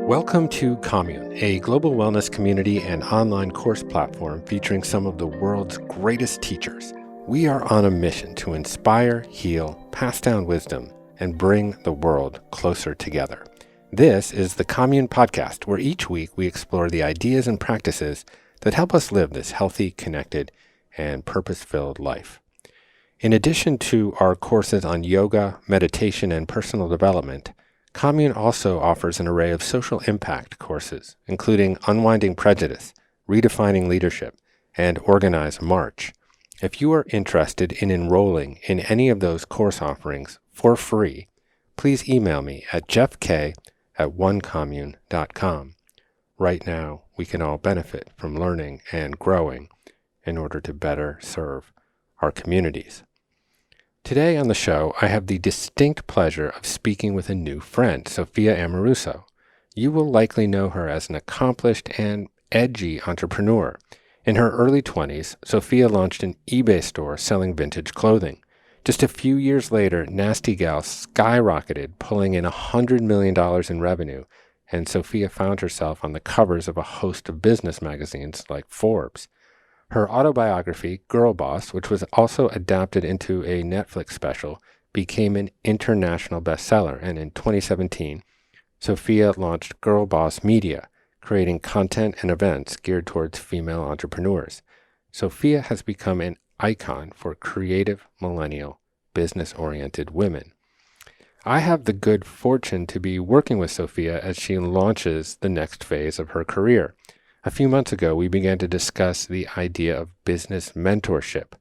Welcome to Commune, a global wellness community and online course platform featuring some of the world's greatest teachers. We are on a mission to inspire, heal, pass down wisdom, and bring the world closer together. This is the Commune podcast, where each week we explore the ideas and practices that help us live this healthy, connected, and purpose-filled life. In addition to our courses on yoga, meditation, and personal development, Commune also offers an array of social impact courses, including Unwinding Prejudice, Redefining Leadership, and Organize March. If you are interested in enrolling in any of those course offerings for free, please email me at jeffk@onecommune.com. Right now, we can all benefit from learning and growing in order to better serve our communities. Today on the show, I have the distinct pleasure of speaking with a new friend, Sophia Amoruso. You will likely know her as an accomplished and edgy entrepreneur. In her early 20s, Sophia launched an eBay store selling vintage clothing. Just a few years later, Nasty Gal skyrocketed, pulling in $100 million in revenue, and Sophia found herself on the covers of a host of business magazines like Forbes. Her autobiography, Girl Boss, which was also adapted into a Netflix special, became an international bestseller, and in 2017, Sophia launched Girl Boss Media, creating content and events geared towards female entrepreneurs. Sophia has become an icon for creative, millennial, business-oriented women. I have the good fortune to be working with Sophia as she launches the next phase of her career. A few months ago, we began to discuss the idea of business mentorship.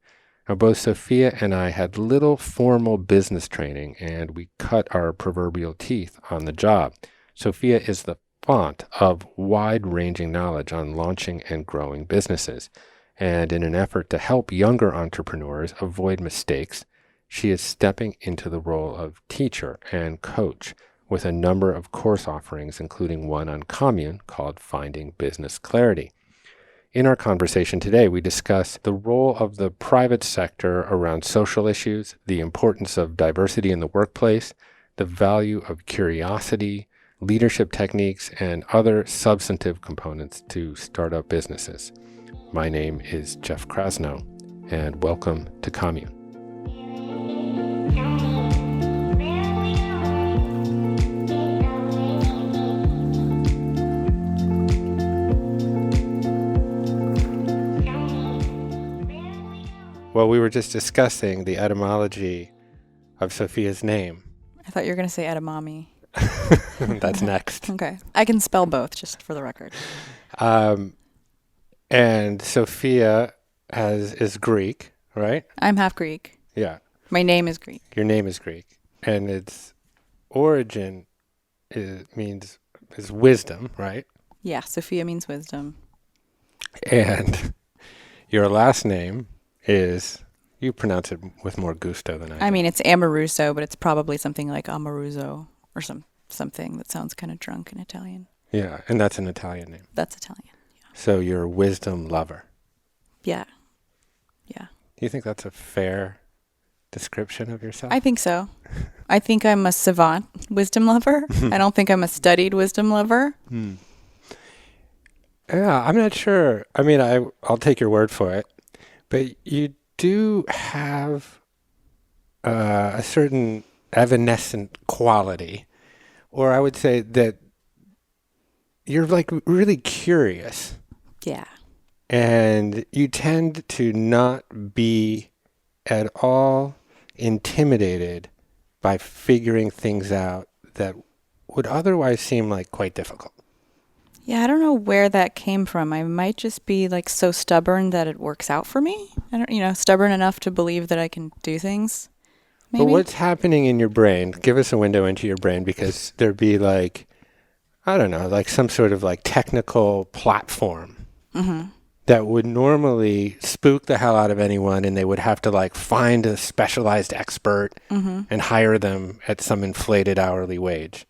Now, both Sophia and I had little formal business training, and we cut our proverbial teeth on the job. Sophia is the font of wide-ranging knowledge on launching and growing businesses. And in an effort to help younger entrepreneurs avoid mistakes, she is stepping into the role of teacher and coach, with a number of course offerings, including one on Commune called Finding Business Clarity. In our conversation today, we discuss the role of the private sector around social issues, the importance of diversity in the workplace, the value of curiosity, leadership techniques, and other substantive components to startup businesses. My name is Jeff Krasno, and welcome to Commune. Well, we were just discussing the etymology of Sophia's name. I thought you were going to say edamame. That's next. Okay. I can spell both, just for the record. And Sophia is Greek, right? I'm half Greek. Yeah. My name is Greek. Your name is Greek. And its origin is wisdom, right? Yeah, Sophia means wisdom. And your last name is, you pronounce it with more gusto than I do. I mean, it's Amoruso, but it's probably something like Amoruso or something that sounds kind of drunk in Italian. Yeah, and that's an Italian name. That's Italian, yeah. So you're a wisdom lover. Yeah. Yeah. Do you think that's a fair description of yourself? I think so. I think I'm a savant wisdom lover. I don't think I'm a studied wisdom lover. Yeah, I'm not sure. I mean, I'll take your word for it. But you do have a certain evanescent quality, or I would say that you're like really curious. Yeah. And you tend to not be at all intimidated by figuring things out that would otherwise seem like quite difficult. Yeah, I don't know where that came from. I might just be like so stubborn that it works out for me. Stubborn enough to believe that I can do things. Maybe. But what's happening in your brain? Give us a window into your brain, because there'd be like, I don't know, like some sort of like technical platform that would normally spook the hell out of anyone, and they would have to like find a specialized expert and hire them at some inflated hourly wage.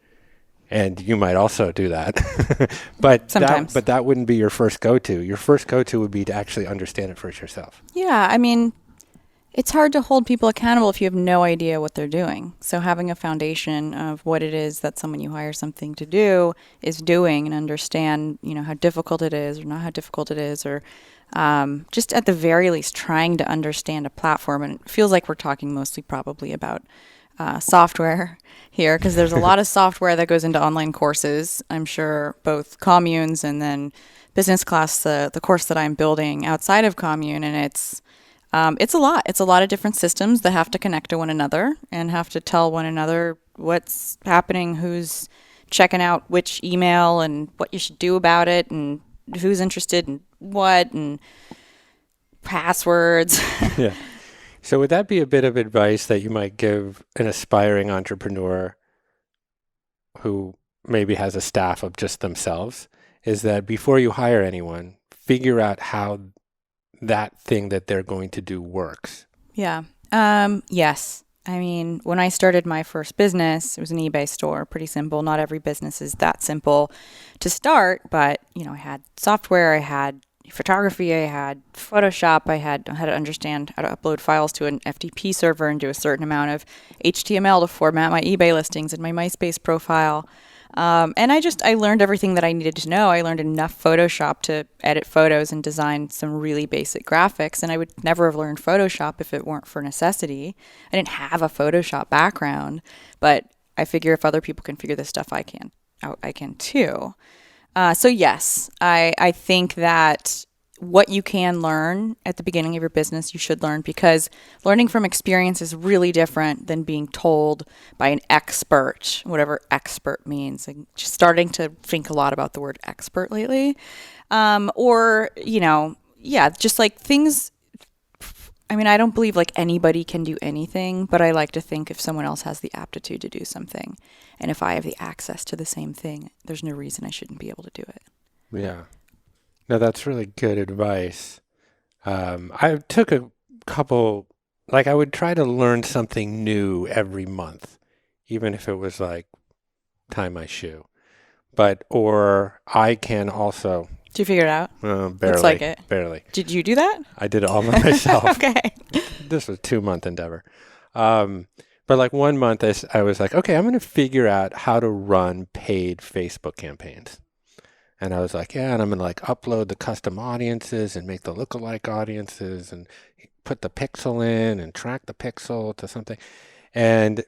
And you might also do that. but sometimes. That wouldn't be your first go-to. Your first go-to would be to actually understand it for yourself. Yeah, I mean, It's hard to hold people accountable if you have no idea what they're doing. So having a foundation of what it is that someone you hire something to do is doing and understand, how difficult it is or not how difficult it is, or just at the very least trying to understand a platform. And it feels like we're talking mostly probably about software here, because there's a lot of software that goes into online courses. I'm sure both communes and then business class, the course that I'm building outside of commune, and it's a lot. It's a lot of different systems that have to connect to one another and have to tell one another what's happening, who's checking out which email and what you should do about it, and who's interested in what, and passwords. Yeah. So would that be a bit of advice that you might give an aspiring entrepreneur who maybe has a staff of just themselves? Is that before you hire anyone, figure out how that thing that they're going to do works. Yeah. Yes. I mean, when I started my first business, it was an eBay store, pretty simple. Not every business is that simple to start, but I had software, I had photography, I had Photoshop, I had to understand how to upload files to an FTP server and do a certain amount of HTML to format my eBay listings and my MySpace profile. And I learned everything that I needed to know. I learned enough Photoshop to edit photos and design some really basic graphics. And I would never have learned Photoshop if it weren't for necessity. I didn't have a Photoshop background, but I figure if other people can figure this stuff, I can too. So yes, I think that what you can learn at the beginning of your business, you should learn, because learning from experience is really different than being told by an expert, whatever expert means. I'm just starting to think a lot about the word expert lately. Just like things. I mean, I don't believe like anybody can do anything, but I like to think if someone else has the aptitude to do something, and if I have the access to the same thing, there's no reason I shouldn't be able to do it. Yeah. No, that's really good advice. I took a couple, I would try to learn something new every month, even if it was like tie my shoe. Or I can also. Did you figure it out? Barely. Looks like it. Barely. Did you do that? I did it all by myself. Okay. This was a 2-month endeavor. But like 1 month, I was like, okay, I'm going to figure out how to run paid Facebook campaigns. And I was like, yeah, and I'm going to upload the custom audiences and make the lookalike audiences and put the pixel in and track the pixel to something. And,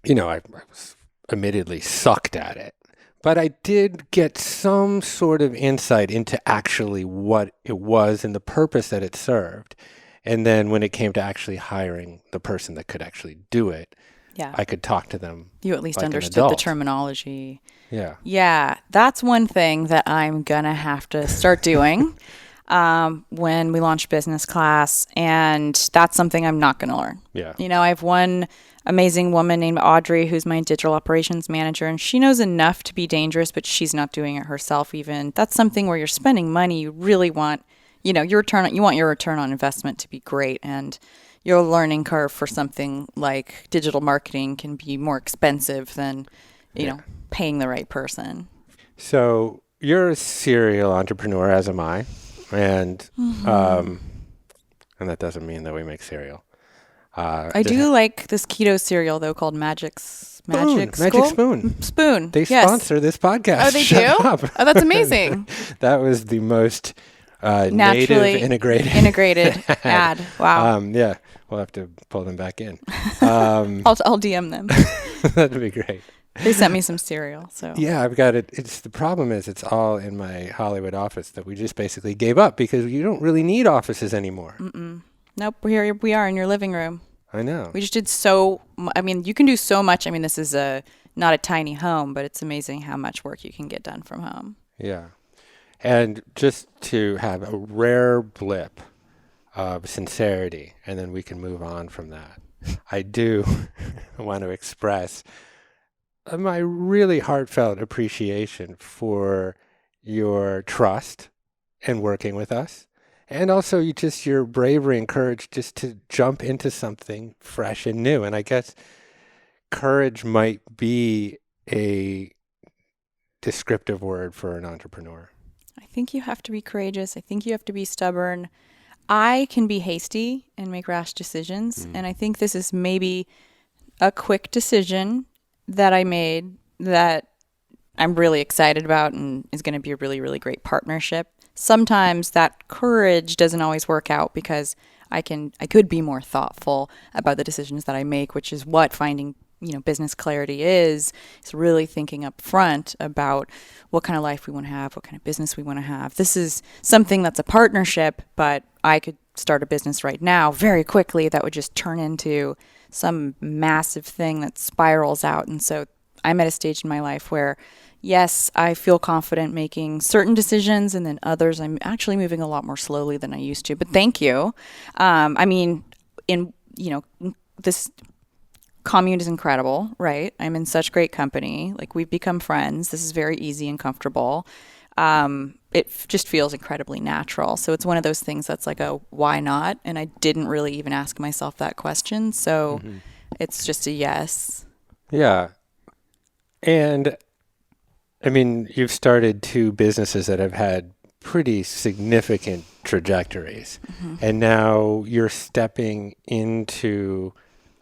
I was admittedly sucked at it. But I did get some sort of insight into actually what it was and the purpose that it served. And then when it came to actually hiring the person that could actually do it, yeah, I could talk to them. You at least like understood the terminology. Yeah. Yeah, that's one thing that I'm going to have to start doing when we launch business class. And that's something I'm not going to learn. Yeah. I have one amazing woman named Audrey, who's my digital operations manager, and she knows enough to be dangerous, but she's not doing it herself even. That's something where you're spending money. You really want, you want your return on investment to be great. And your learning curve for something like digital marketing can be more expensive than, paying the right person. So you're a serial entrepreneur, as am I. And and that doesn't mean that we make cereal. I do like this keto cereal though called Magic Spoon. Spoon. They sponsor this podcast. Oh, they do? Up. Oh, that's amazing. That was the most naturally native integrated ad. Wow. Yeah, we'll have to pull them back in. I'll DM them. That'd be great. They sent me some cereal. So yeah, I've got it. The problem is it's all in my Hollywood office that we just basically gave up because you don't really need offices anymore. Nope, here we are in your living room. I know. We just did you can do so much. I mean, this is not a tiny home, but it's amazing how much work you can get done from home. Yeah. And just to have a rare blip of sincerity, and then we can move on from that, I do want to express my really heartfelt appreciation for your trust in working with us. And also your bravery and courage just to jump into something fresh and new. And I guess courage might be a descriptive word for an entrepreneur. I think you have to be courageous. I think you have to be stubborn. I can be hasty and make rash decisions. And I think this is maybe a quick decision that I made that I'm really excited about and is going to be a really, really great partnership. Sometimes that courage doesn't always work out because I could be more thoughtful about the decisions that I make, which is what finding, business clarity is really thinking up front about what kind of life we want to have, what kind of business we want to have. This is something that's a partnership, but I could start a business right now very quickly that would just turn into some massive thing that spirals out. And so I'm at a stage in my life where, yes, I feel confident making certain decisions, and then others I'm actually moving a lot more slowly than I used to. But thank you. This Commune is incredible, right? I'm in such great company. Like, we've become friends. This is very easy and comfortable. It just feels incredibly natural. So it's one of those things that's like a why not? And I didn't really even ask myself that question. So it's just a yes. Yeah. And I mean, you've started two businesses that have had pretty significant trajectories. And now you're stepping into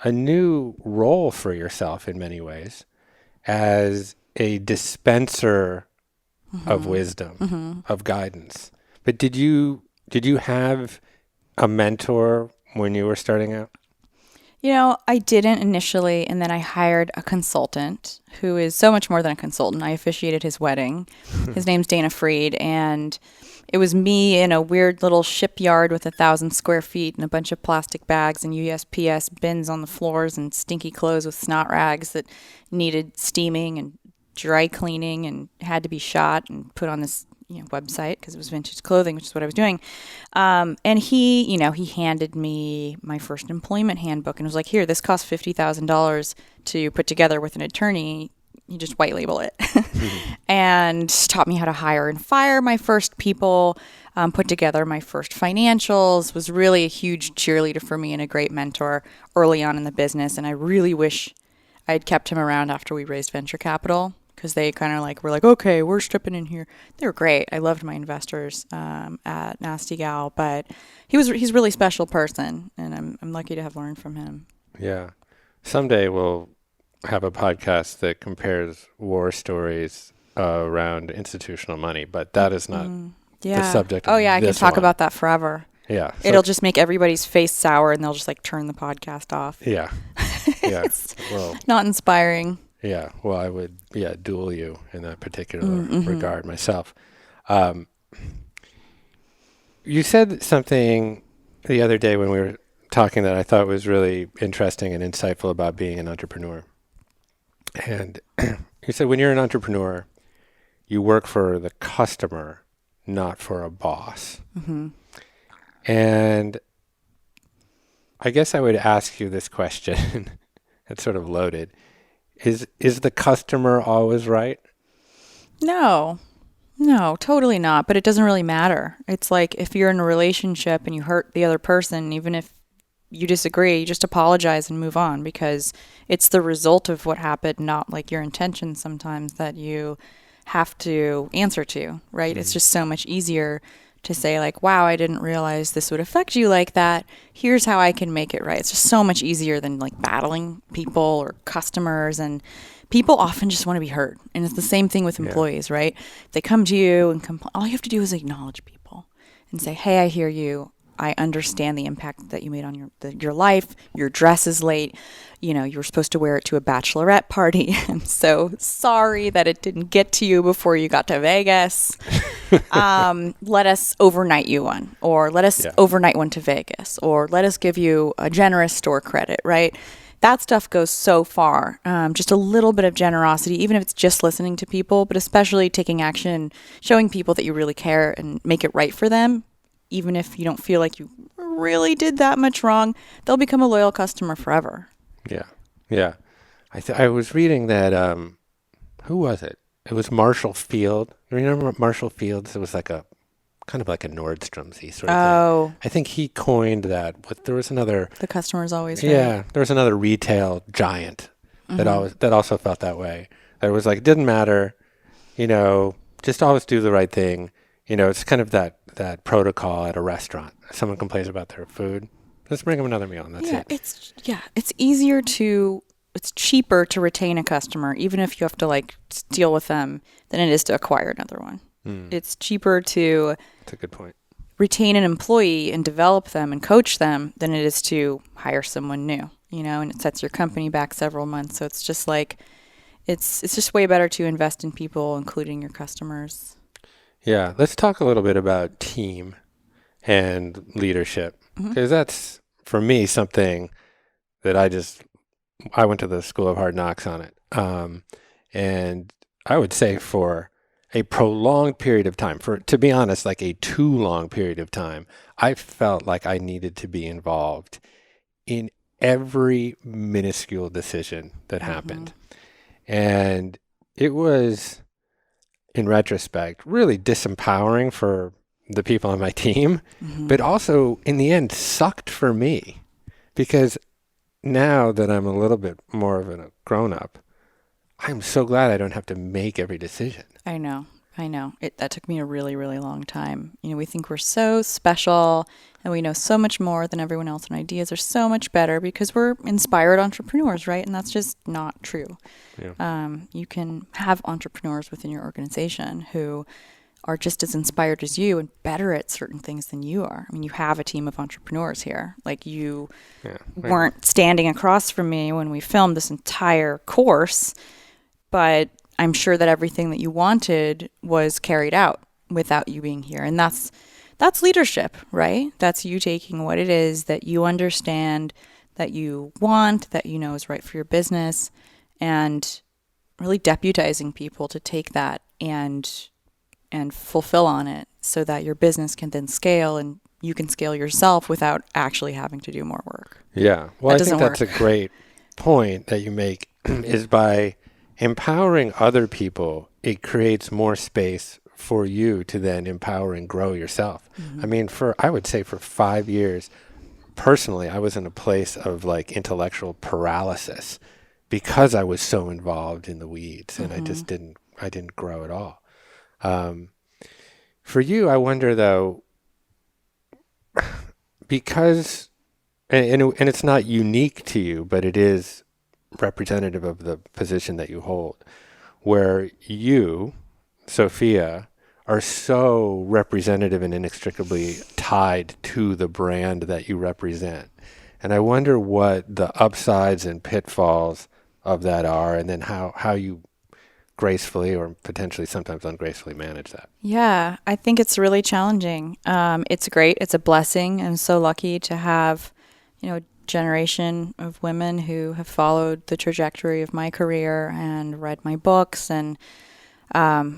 a new role for yourself in many ways as a dispenser of wisdom, of guidance. But did you have a mentor when you were starting out? I didn't initially, and then I hired a consultant who is so much more than a consultant. I officiated his wedding. His name's Dana Freed, and it was me in a weird little shipyard with 1,000 square feet and a bunch of plastic bags and USPS bins on the floors and stinky clothes with snot rags that needed steaming and dry cleaning and had to be shot and put on this website because it was vintage clothing, which is what I was doing. And he handed me my first employment handbook and was like, here, this costs $50,000 to put together with an attorney. You just white label it. And taught me how to hire and fire my first people, put together my first financials, was really a huge cheerleader for me and a great mentor early on in the business. And I really wish I had kept him around after we raised venture capital, because they kind of were like, okay, we're stripping in here. They were great. I loved my investors at Nasty Gal, but he's a really special person, and I'm lucky to have learned from him. Yeah. Someday we'll have a podcast that compares war stories around institutional money, but that is not the subject of I can talk about that forever. Yeah. It'll just make everybody's face sour, and they'll just turn the podcast off. Yeah. Yeah. Well, not inspiring. Yeah, well, I would, duel you in that particular regard myself. You said something the other day when we were talking that I thought was really interesting and insightful about being an entrepreneur. And you said when you're an entrepreneur, you work for the customer, not for a boss. And I guess I would ask you this question. It's sort of loaded. Is the customer always right? No, totally not. But it doesn't really matter. It's like if you're in a relationship and you hurt the other person, even if you disagree, you just apologize and move on, because it's the result of what happened, not your intention sometimes that you have to answer to, right? It's just so much easier to say wow, I didn't realize this would affect you like that. Here's how I can make it right. It's just so much easier than battling people or customers, and people often just want to be heard. And it's the same thing with employees, right? They come to you and all you have to do is acknowledge people and say, hey, I hear you. I understand the impact that you made on your life. Your dress is late. You were supposed to wear it to a bachelorette party. I'm so sorry that it didn't get to you before you got to Vegas. Let us overnight you one, or let us overnight one to Vegas, or let us give you a generous store credit, right? That stuff goes so far. Just a little bit of generosity, even if it's just listening to people, but especially taking action, showing people that you really care and make it right for them. Even if you don't feel like you really did that much wrong, they'll become a loyal customer forever. Yeah. Yeah. I was reading that, who was it? It was Marshall Field. Remember Marshall Fields? It was kind of like a Nordstrom's-y sort of thing. I think he coined that. There was another... The customer's always right. Yeah. There was another retail giant that also felt that way. That it was it didn't matter, just always do the right thing. It's kind of that that protocol at a restaurant. Someone complains about their food. Let's bring them another meal, and that's it. It's cheaper to retain a customer, even if you have to like deal with them, than it is to acquire another one. It's cheaper to That's a good point. retain an employee and develop them and coach them than it is to hire someone new, and it sets your company back several months. So it's just like, it's just way better to invest in people, including your customers. Yeah, let's talk a little bit about team and leadership, because that's, for me, something that I went to the School of Hard Knocks on it. And I would say for a prolonged period of time, to be honest, like a too long period of time, I felt like I needed to be involved in every minuscule decision that happened. And it was, in retrospect, really disempowering for the people on my team, but also in the end sucked for me, because now that I'm a little bit more of a grown-up, I'm so glad I don't have to make every decision. I know. That took me a really, really long time. We think we're so special and we know so much more than everyone else, and ideas are so much better because we're inspired entrepreneurs, right? And that's just not true. Yeah. You can have entrepreneurs within your organization who are just as inspired as you and better at certain things than you are. I mean, you have a team of entrepreneurs here. Like, you weren't standing across from me when we filmed this entire course, but I'm sure that everything that you wanted was carried out without you being here. And that's leadership, right? That's you taking what it is that you understand, that you want, that you know is right for your business, and really deputizing people to take that and fulfill on it so that your business can then scale and you can scale yourself without actually having to do more work. Yeah. Well, I think that's a great point that you make, is by empowering other people, it creates more space for you to then empower and grow yourself. I mean, I would say for 5 years, personally, I was in a place of like intellectual paralysis because I was so involved in the weeds, and I didn't grow at all. For you, I wonder though, because, and it's not unique to you, but it is representative of the position that you hold, where you, Sophia, are so representative and inextricably tied to the brand that you represent. And I wonder what the upsides and pitfalls of that are, and then how you gracefully or potentially sometimes ungracefully manage that. Yeah, I think it's really challenging. It's great. It's a blessing. I'm so lucky to have, a generation of women who have followed the trajectory of my career and read my books and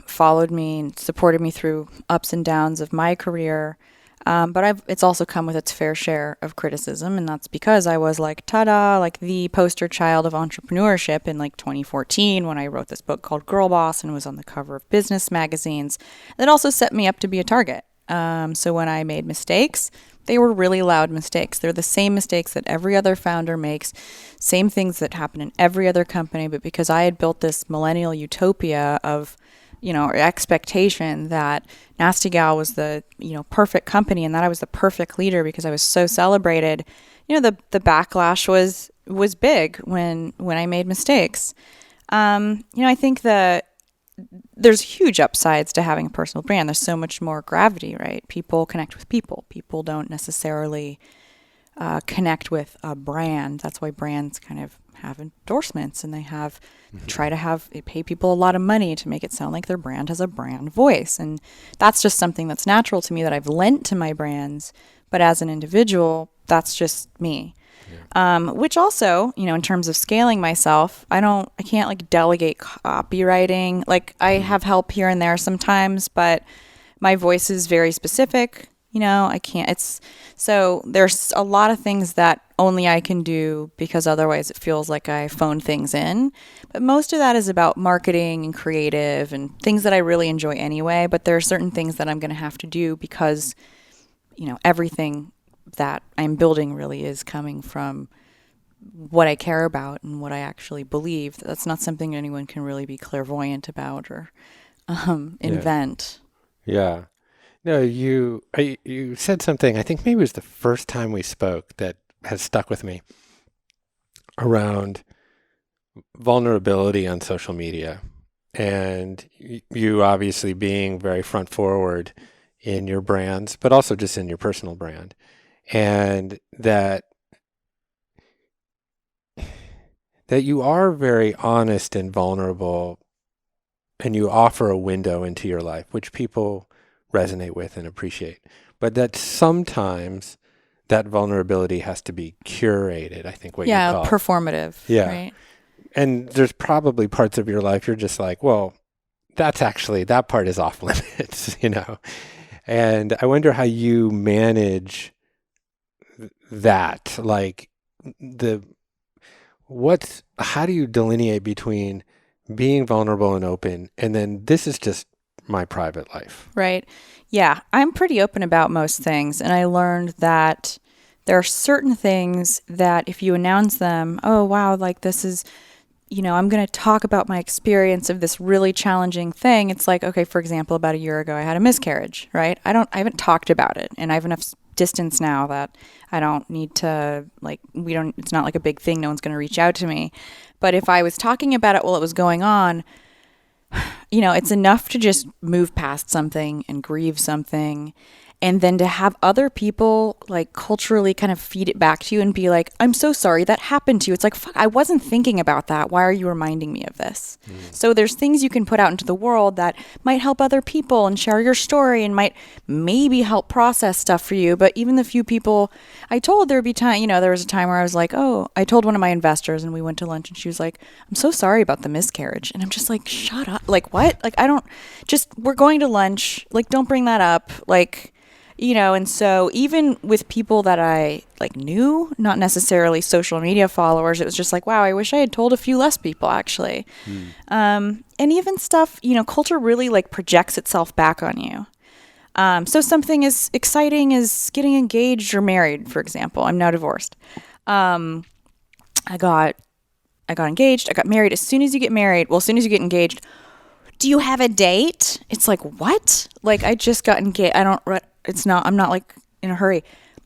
followed me and supported me through ups and downs of my career. But it's also come with its fair share of criticism, and that's because I was like, like the poster child of entrepreneurship in like 2014 when I wrote this book called Girl Boss and was on the cover of business magazines. That also set me up to be a target. So when I made mistakes, they were really loud mistakes. They're the same mistakes that every other founder makes, same things that happen in every other company. But because I had built this millennial utopia of, expectation that Nasty Gal was the, perfect company and that I was the perfect leader because I was so celebrated, the backlash was big when I made mistakes. I think that there's huge upsides to having a personal brand. There's so much more gravity, right? People connect with people. People don't necessarily connect with a brand. That's why brands kind of have endorsements, and they pay people a lot of money to make it sound like their brand has a brand voice. And that's just something that's natural to me that I've lent to my brands. But as an individual, that's just me. Which also, in terms of scaling myself, I can't like delegate copywriting. Like, I have help here and there sometimes, but my voice is very specific. I can't, so there's a lot of things that only I can do because otherwise it feels like I phone things in. But most of that is about marketing and creative and things that I really enjoy anyway. But there are certain things that I'm going to have to do because, everything that I'm building really is coming from what I care about and what I actually believe. That's not something anyone can really be clairvoyant about or invent. Yeah. No, you said something, I think maybe it was the first time we spoke, that has stuck with me around vulnerability on social media. And you obviously being very front forward in your brands, but also just in your personal brand. And that you are very honest and vulnerable, and you offer a window into your life, which people resonate with and appreciate. But that sometimes that vulnerability has to be curated, I think what you Yeah, call it. performative, Yeah. right? And there's probably parts of your life you're just like, well, that part is off limits, And I wonder how you manage that. Like how do you delineate between being vulnerable and open, and then this is just my private life? Right. Yeah, I'm pretty open about most things. And I learned that there are certain things that if you announce them, oh, wow, like this is, I'm going to talk about my experience of this really challenging thing. It's like, okay, for example, about a year ago, I had a miscarriage, right? I haven't talked about it, and I have enough distance now that I don't need to, it's not like a big thing. No one's going to reach out to me. But if I was talking about it while it was going on, it's enough to just move past something and grieve something. And then to have other people like culturally kind of feed it back to you and be like, I'm so sorry that happened to you. It's like, fuck, I wasn't thinking about that. Why are you reminding me of this? So there's things you can put out into the world that might help other people and share your story and might maybe help process stuff for you. But even the few people I told, there'd be time, there was a time where I was like, oh, I told one of my investors and we went to lunch and she was like, I'm so sorry about the miscarriage. And I'm just like, shut up. Like, what? Like, we're going to lunch. Like, don't bring that up. Like, and so even with people that I knew, not necessarily social media followers, it was just like, wow, I wish I had told a few less people actually. And even stuff, culture really projects itself back on you. So something as exciting as getting engaged or married, for example. I'm now divorced. I got engaged. I got married. As soon as you get engaged, do you have a date? It's like, what? Like, I just got engaged. I'm not in a hurry.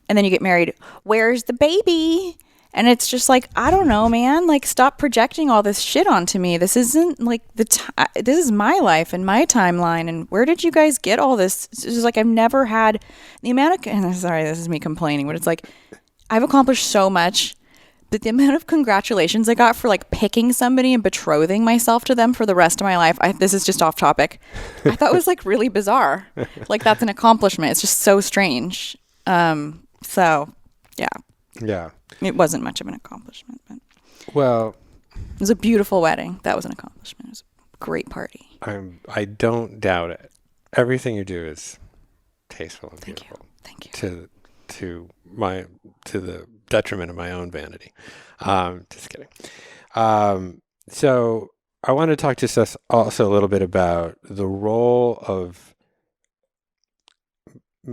And then you get married. Where's the baby? And it's just like, I don't know, man. Like, stop projecting all this shit onto me. This isn't this is my life and my timeline. And where did you guys get all this? It's just like, I've never had the amount of, and sorry, this is me complaining, but it's like, I've accomplished so much. But the amount of congratulations I got for picking somebody and betrothing myself to them for the rest of my life. This is just off topic. I thought it was really bizarre. That's an accomplishment. It's just so strange. So yeah. Yeah. It wasn't much of an accomplishment, but well, it was a beautiful wedding. That was an accomplishment. It was a great party. I don't doubt it. Everything you do is tasteful and beautiful. Thank you. To the detriment of my own vanity. Just kidding. So I want to talk to us also a little bit about the role of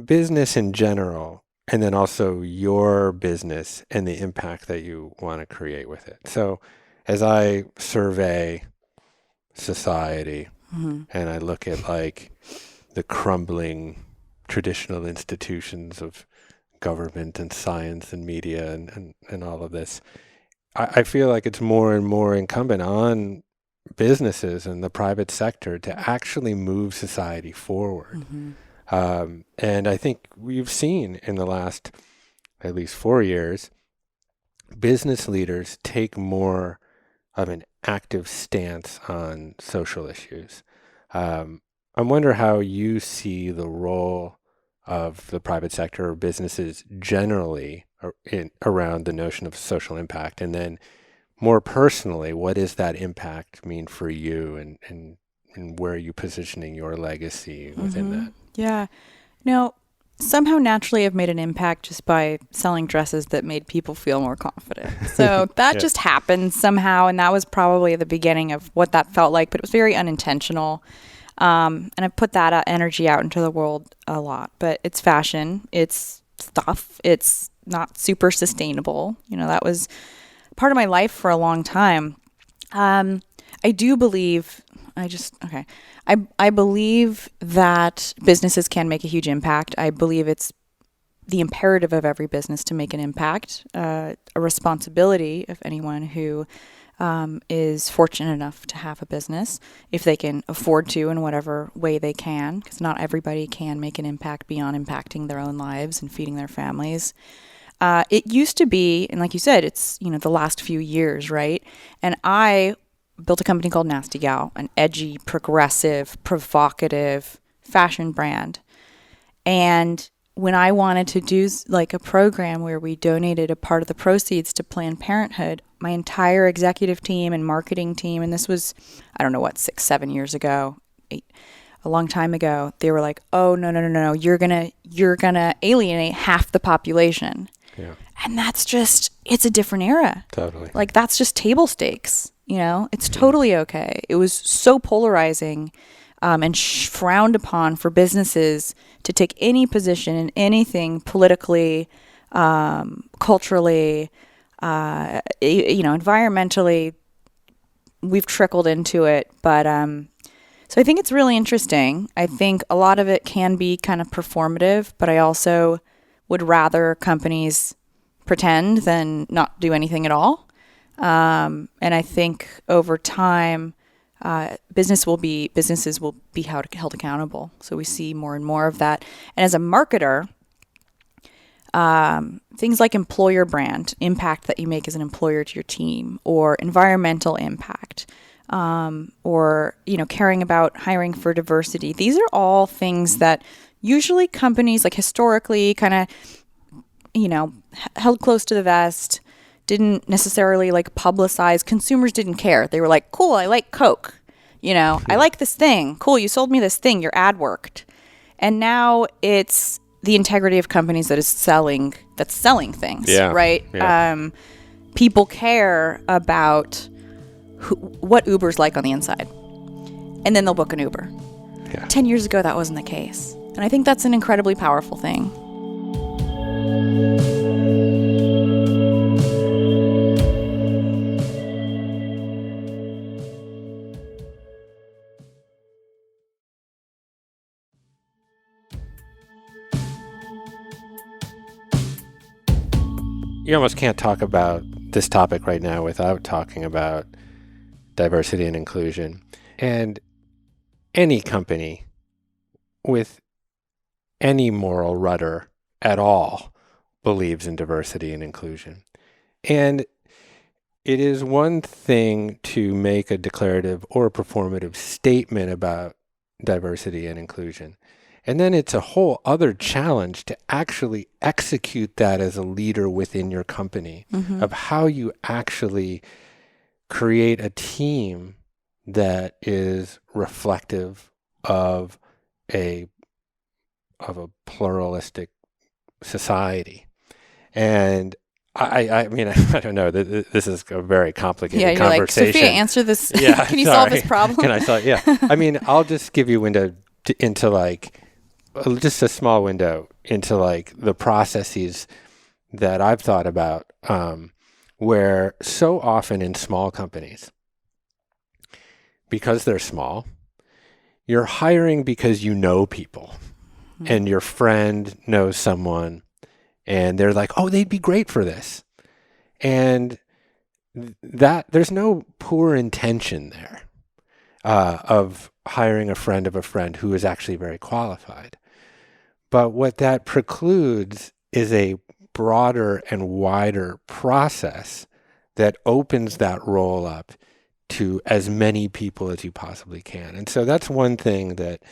business in general, and then also your business and the impact that you want to create with it. So as I survey society and I look at the crumbling traditional institutions of government and science and media and all of this, I feel like it's more and more incumbent on businesses and the private sector to actually move society forward. And I think we've seen in the last at least 4 years, business leaders take more of an active stance on social issues. I wonder how you see the role of the private sector or businesses generally around the notion of social impact, and then more personally, what does that impact mean for you, and where are you positioning your legacy within that? Yeah. No, somehow naturally I've made an impact just by selling dresses that made people feel more confident. So that just happened somehow, and that was probably the beginning of what that felt like, but it was very unintentional. And I put that energy out into the world a lot, but it's fashion, it's stuff, it's not super sustainable. That was part of my life for a long time. I do believe, Okay. I believe that businesses can make a huge impact. I believe it's the imperative of every business to make an impact, a responsibility of anyone who is fortunate enough to have a business, if they can afford to in whatever way they can, because not everybody can make an impact beyond impacting their own lives and feeding their families. It used to be, and like you said, it's, the last few years, right? And I built a company called Nasty Gal, an edgy, progressive, provocative fashion brand. And when I wanted to do like a program where we donated a part of the proceeds to Planned Parenthood, my entire executive team and marketing team, and this was, I don't know what, 6-7 years ago, a long time ago, they were like, oh, no, you're gonna alienate half the population. Yeah. And that's just, it's a different era. Totally. Like, that's just table stakes, it's totally okay. It was so polarizing and frowned upon for businesses to take any position in anything politically, culturally, environmentally. We've trickled into it. But so I think it's really interesting. I think a lot of it can be kind of performative, but I also would rather companies pretend than not do anything at all. And I think over time, businesses will be held accountable. So we see more and more of that. And as a marketer, things like employer brand, impact that you make as an employer to your team, or environmental impact, or caring about hiring for diversity. These are all things that usually companies, like historically, kind of held close to the vest, didn't necessarily like publicize. Consumers didn't care. They were like, cool, I like Coke. I like this thing. Cool, you sold me this thing. Your ad worked. And now it's the integrity of companies that's selling things, right? Yeah. People care about what Uber's like on the inside. And then they'll book an Uber. Yeah. 10 years ago, that wasn't the case. And I think that's an incredibly powerful thing. You almost can't talk about this topic right now without talking about diversity and inclusion. And any company with any moral rudder at all believes in diversity and inclusion. And it is one thing to make a declarative or a performative statement about diversity and inclusion. And then it's a whole other challenge to actually execute that as a leader within your company, of how you actually create a team that is reflective of a pluralistic society. And I mean, I don't know. This is a very complicated conversation. Like, Sophia, answer this. Yeah, Can you solve this problem? Can I solve? Yeah. I mean, I'll just give you a window into like just a small window into like the processes that I've thought about, where so often in small companies, because they're small, you're hiring because you know people, and your friend knows someone, and they're like, oh, they'd be great for this. And that there's no poor intention there of hiring a friend of a friend who is actually very qualified. But what that precludes is a broader and wider process that opens that role up to as many people as you possibly can. And so that's one thing that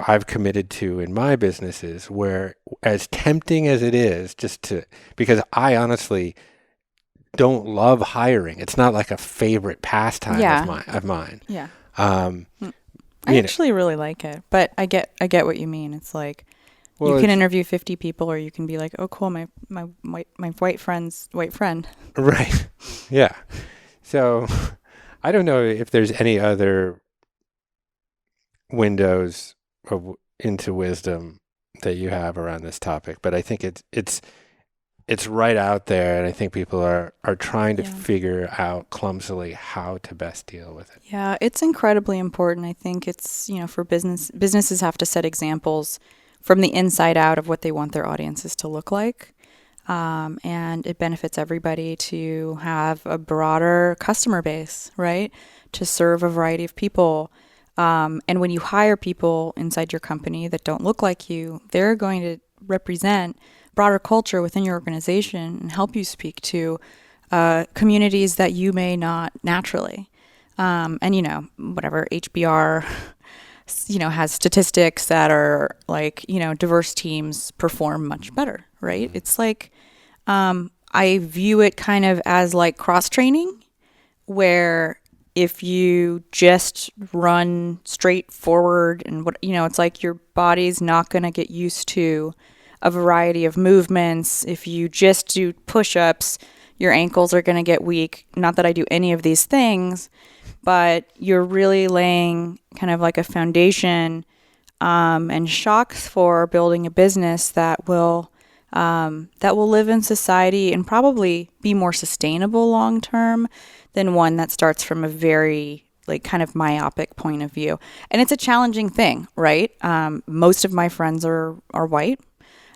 I've committed to in my businesses, where as tempting as it is because I honestly don't love hiring. It's not like a favorite pastime of mine. Yeah. I actually really like it, but I get what you mean. It's like, you can interview 50 people, or you can be like, oh, cool, my white friend's white friend. Right. Yeah. So I don't know if there's any other windows into wisdom that you have around this topic, but I think it's it's right out there, and I think people are trying to Yeah. figure out clumsily how to best deal with it. Yeah, it's incredibly important. I think it's, for businesses have to set examples from the inside out of what they want their audiences to look like. And it benefits everybody to have a broader customer base, right? To serve a variety of people. And when you hire people inside your company that don't look like you, they're going to represent broader culture within your organization and help you speak to communities that you may not naturally. And whatever HBR, has statistics that are like, diverse teams perform much better, right? It's like, I view it kind of as like cross training, where if you just run straight forward and it's like your body's not going to get used to a variety of movements. If you just do push-ups, your ankles are going to get weak. Not that I do any of these things, but you're really laying kind of like a foundation and shocks for building a business that will live in society and probably be more sustainable long term than one that starts from a very like kind of myopic point of view. And it's a challenging thing, right? Most of my friends are white.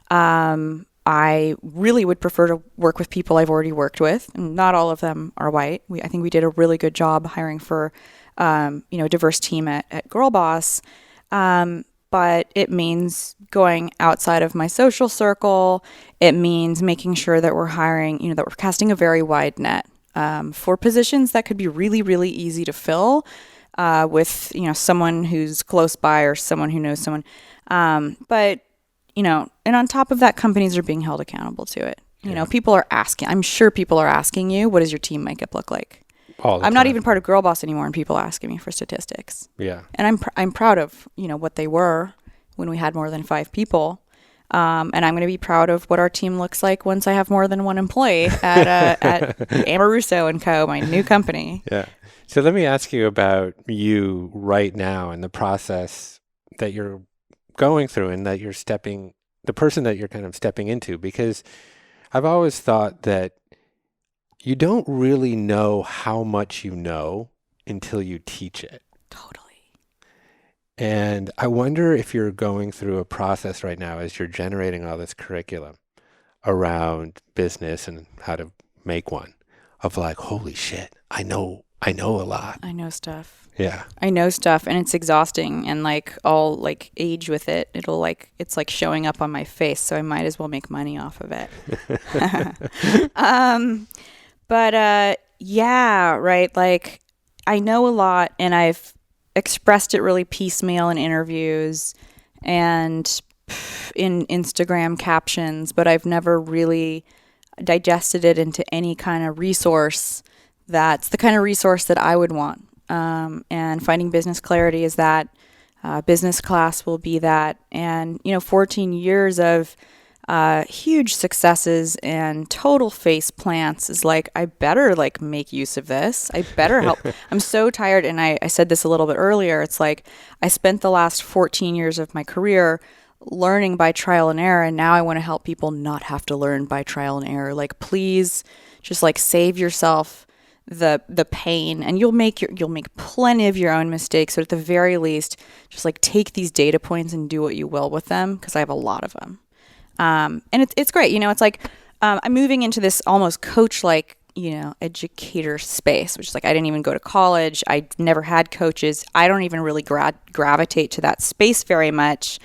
I really would prefer to work with people I've already worked with, and not all of them are white. I think we did a really good job hiring for, a diverse team at Girl Boss. But it means going outside of my social circle. It means making sure that we're hiring, that we're casting a very wide net for positions that could be really, really easy to fill with, someone who's close by or someone who knows someone. But and on top of that, companies are being held accountable to it. People are asking, I'm sure people are asking you, what does your team makeup look like? All the I'm not time. even part of Girl Boss anymore, and people are asking me for statistics. Yeah. And I'm proud of, what they were when we had more than 5 people. And I'm going to be proud of what our team looks like once I have more than one employee at Amoruso and Co., my new company. Yeah. So let me ask you about you right now and the process that you're going through and that the person that you're kind of stepping into, because I've always thought that you don't really know how much you know until you teach it. Totally. And I wonder if you're going through a process right now as you're generating all this curriculum around business and how to make one, of like, holy shit, I know a lot. I know stuff. Yeah. I know stuff, and it's exhausting, and like I'll like age with it. It's like showing up on my face, so I might as well make money off of it. But yeah, right. Like I know a lot, and I've expressed it really piecemeal in interviews and in Instagram captions, but I've never really digested it into any kind of resource that's the kind of resource that I would want. And finding business clarity is that. Business class will be that. And, 14 years of huge successes and total face plants is like, I better like make use of this. I better help. I'm so tired. And I said this a little bit earlier. It's like I spent the last 14 years of my career learning by trial and error. And now I want to help people not have to learn by trial and error. Like, please just like save yourself the pain, and you'll make plenty of your own mistakes. But at the very least, just like take these data points and do what you will with them, because I have a lot of them. And it's great. It's like I'm moving into this almost coach-like, educator space, which is like I didn't even go to college. I never had coaches. I don't even really gravitate to that space very much.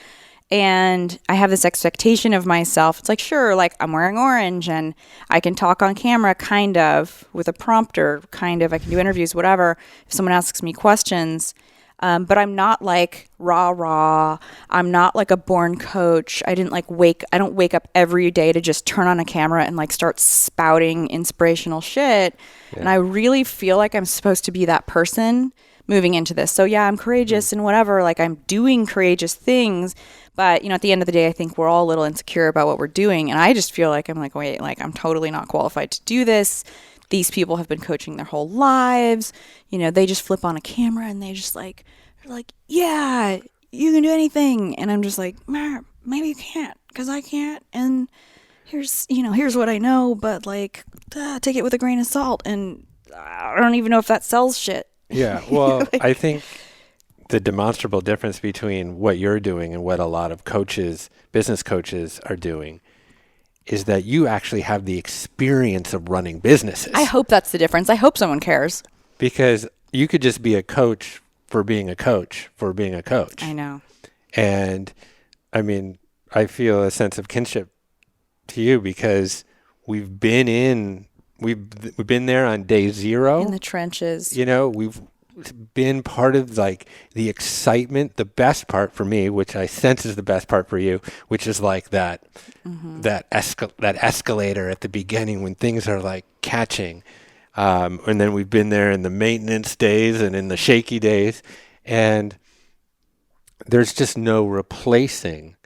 And I have this expectation of myself. It's like, sure, like I'm wearing orange and I can talk on camera, kind of, with a prompter, kind of. I can do interviews, whatever, if someone asks me questions. But I'm not like rah. I'm not like a born coach. I don't wake up every day to just turn on a camera and like start spouting inspirational shit. Yeah. And I really feel like I'm supposed to be that person moving into this. So yeah, I'm courageous and whatever, like I'm doing courageous things. But, at the end of the day, I think we're all a little insecure about what we're doing. And I just feel like I'm like, wait, like I'm totally not qualified to do this. These people have been coaching their whole lives. They just flip on a camera and they're like, yeah, you can do anything. And I'm just like, maybe you can't, because I can't. And here's what I know, but like, take it with a grain of salt. And I don't even know if that sells shit. Yeah. Well, Like- I think the demonstrable difference between what you're doing and what a lot of coaches, business coaches are doing is that you actually have the experience of running businesses. I hope that's the difference. I hope someone cares. Because you could just be a coach for being a coach for being a coach. I know. And I mean, I feel a sense of kinship to you because we've been there on day zero. In the trenches. You know, we've been part of like the excitement, the best part for me, which I sense is the best part for you, which is like that escalator at the beginning when things are like catching. And then we've been there in the maintenance days and in the shaky days. And there's just no replacing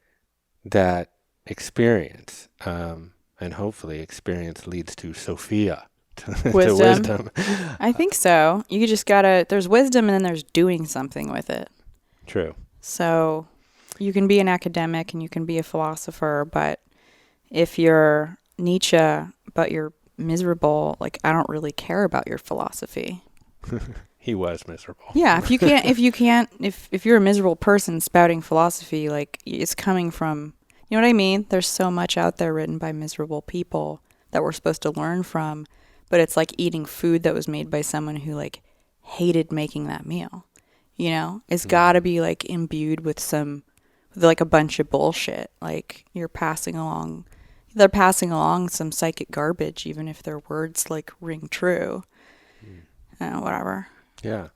that experience. And hopefully experience leads to Sophia, to wisdom. I think so. You just there's wisdom and then there's doing something with it. True. So you can be an academic and you can be a philosopher, but if you're Nietzsche, but you're miserable, like, I don't really care about your philosophy. He was miserable. Yeah. If you're a miserable person spouting philosophy, like, it's coming from, you know what I mean? There's so much out there written by miserable people that we're supposed to learn from, but it's like eating food that was made by someone who like hated making that meal. You know, it's got to be like imbued with like a bunch of bullshit. Like they're passing along some psychic garbage, even if their words like ring true. Whatever. Yeah.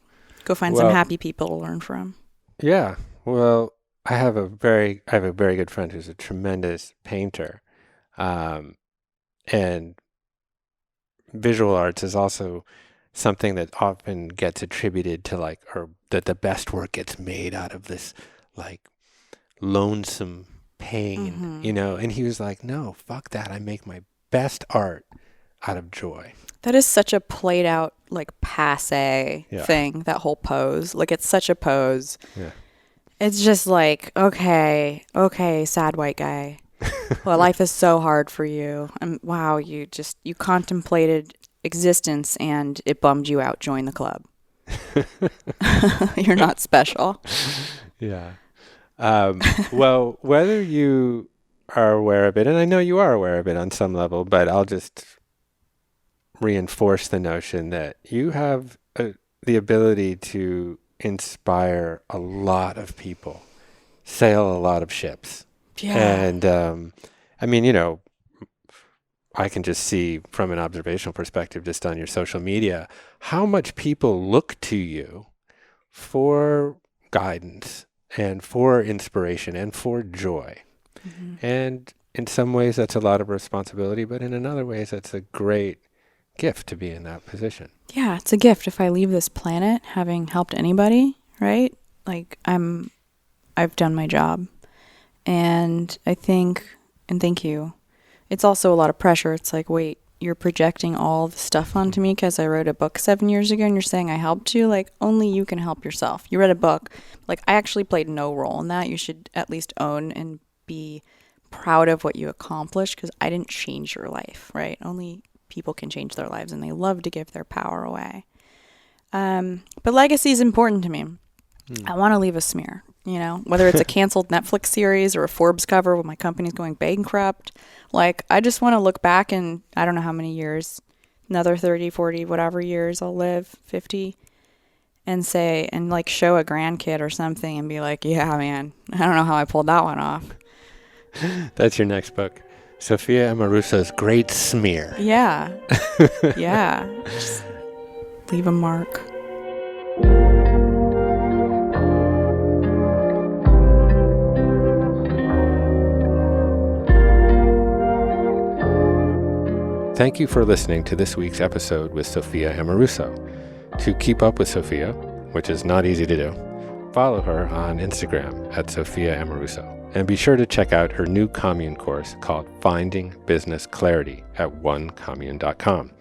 Go find some happy people to learn from. Yeah. Well, I have a very good friend who's a tremendous painter. And visual arts is also something that often gets attributed to like, or that the best work gets made out of this like lonesome pain, you know? And he was like, no, fuck that. I make my best art out of joy. That is such a played out, like passe thing, that whole pose. Like it's such a pose. Yeah. It's just like, okay, sad white guy. Well, life is so hard for you. And wow, you contemplated existence and it bummed you out. Join the club. You're not special. Yeah. Well, whether you are aware of it, and I know you are aware of it on some level, but I'll just reinforce the notion that you have the ability to inspire a lot of people, sail a lot of ships. Yeah. And I mean, you know, I can just see from an observational perspective, just on your social media, how much people look to you for guidance and for inspiration and for joy. And in some ways that's a lot of responsibility, but in other ways that's a great gift to be in that position. Yeah, it's a gift if I leave this planet having helped anybody, right? Like I've done my job. And I think, and thank you, it's also a lot of pressure. It's like, wait, you're projecting all the stuff onto me because I wrote a book 7 years ago and you're saying I helped you? Like, only you can help yourself. You read a book. Like, I actually played no role in that. You should at least own and be proud of what you accomplished because I didn't change your life, right? Only people can change their lives and they love to give their power away. But legacy is important to me. I want to leave a smear, you know, whether it's a canceled Netflix series or a Forbes cover when my company's going bankrupt. Like, I just want to look back in, I don't know how many years, another 30, 40, whatever years I'll live, 50, and say, and like show a grandkid or something and be like, yeah, man, I don't know how I pulled that one off. That's your next book. Sophia Amoruso's Great Smear. Yeah. Yeah. Just leave a mark. Thank you for listening to this week's episode with Sophia Amoruso. To keep up with Sophia, which is not easy to do, follow her on Instagram at Sophia Amoruso. And be sure to check out her new Commune course called Finding Business Clarity at onecommune.com.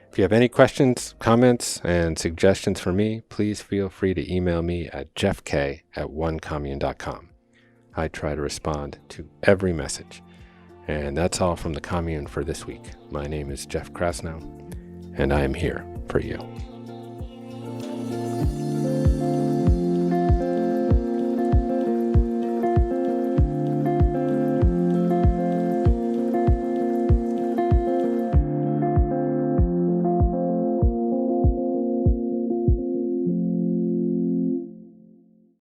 If you have any questions, comments, and suggestions for me, please feel free to email me at jeffk@onecommune.com. I try to respond to every message. And that's all from the Commune for this week. My name is Jeff Krasno, and I am here for you.